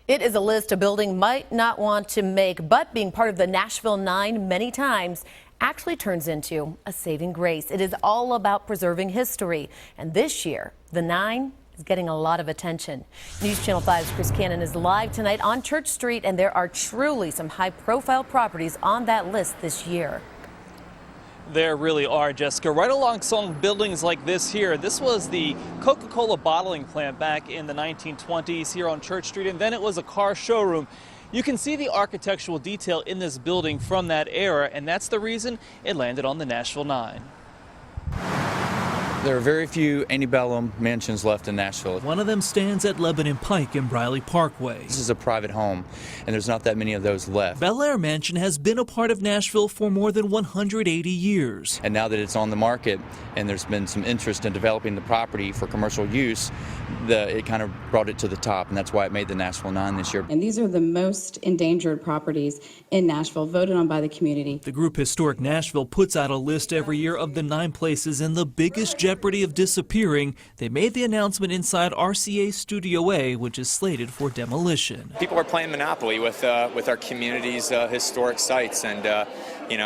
It is a list a building might not want to make, but being part of the Nashville 9 many times actually turns into a saving grace. It is all about preserving history. And this year, the 9 is getting a lot of attention. News Channel 5's Chris Cannon is live tonight on Church Street, and there are truly some high-profile properties on that list this year. There really are, Jessica. Right alongside buildings like this here. This was the Coca-Cola bottling plant back in the 1920s here on Church Street, and then it was a car showroom. You can see the architectural detail in this building from that era, and that's the reason it landed on the Nashville 9. There are very few antebellum mansions left in Nashville. One of them stands at Lebanon Pike and Briley Parkway. This is a private home, and there's not that many of those left. Bel Air Mansion has been a part of Nashville for more than 180 years. And now that it's on the market and there's been some interest in developing the property for commercial use, it kind of brought it to the top, and that's why it made the Nashville 9 this year. And these are the most endangered properties in Nashville, voted on by the community. The group Historic Nashville puts out a list every year of the 9 places in the biggest jeopardy of disappearing. They made the announcement inside RCA Studio A, which is slated for demolition. People are playing Monopoly with our community's historic sites, and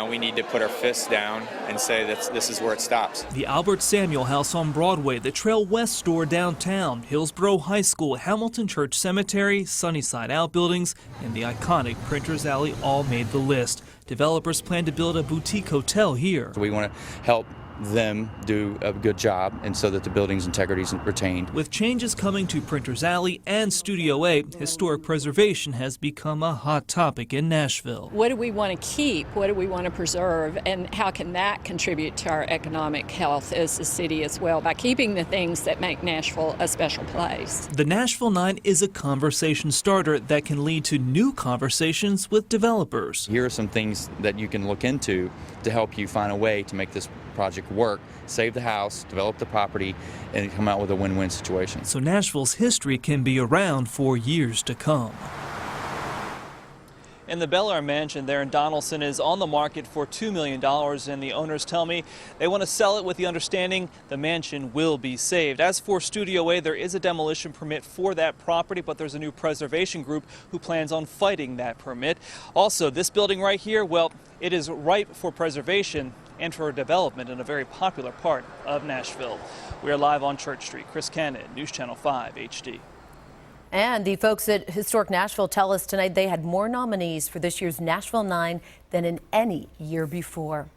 we need to put our fists down and say that this is where it stops. The Albert Samuel House on Broadway, the Trail West store downtown, Hillsborough High School, Hamilton Church Cemetery, Sunnyside Outbuildings, and the iconic Printers Alley all made the list. Developers plan to build a boutique hotel here. We want to help them do a good job, and so that the building's integrity is retained. With changes coming to Printers Alley and Studio A, historic preservation has become a hot topic in Nashville. What do we want to keep? What do we want to preserve? And how can that contribute to our economic health as a city as well, by keeping the things that make Nashville a special place? The Nashville 9 is a conversation starter that can lead to new conversations with developers. Here are some things that you can look into to help you find a way to make this project work, save the house, develop the property, and come out with a win-win situation. So Nashville's history can be around for years to come. And the Bel Air Mansion there in Donaldson is on the market for $2 million, and the owners tell me they want to sell it with the understanding the mansion will be saved. As for Studio A, there is a demolition permit for that property, but there's a new preservation group who plans on fighting that permit. Also, this building right here, well, it is ripe for preservation and for development in a very popular part of Nashville. We are live on Church Street. Chris Cannon, News Channel 5 HD. And the folks at Historic Nashville tell us tonight they had more nominees for this year's Nashville 9 than in any year before.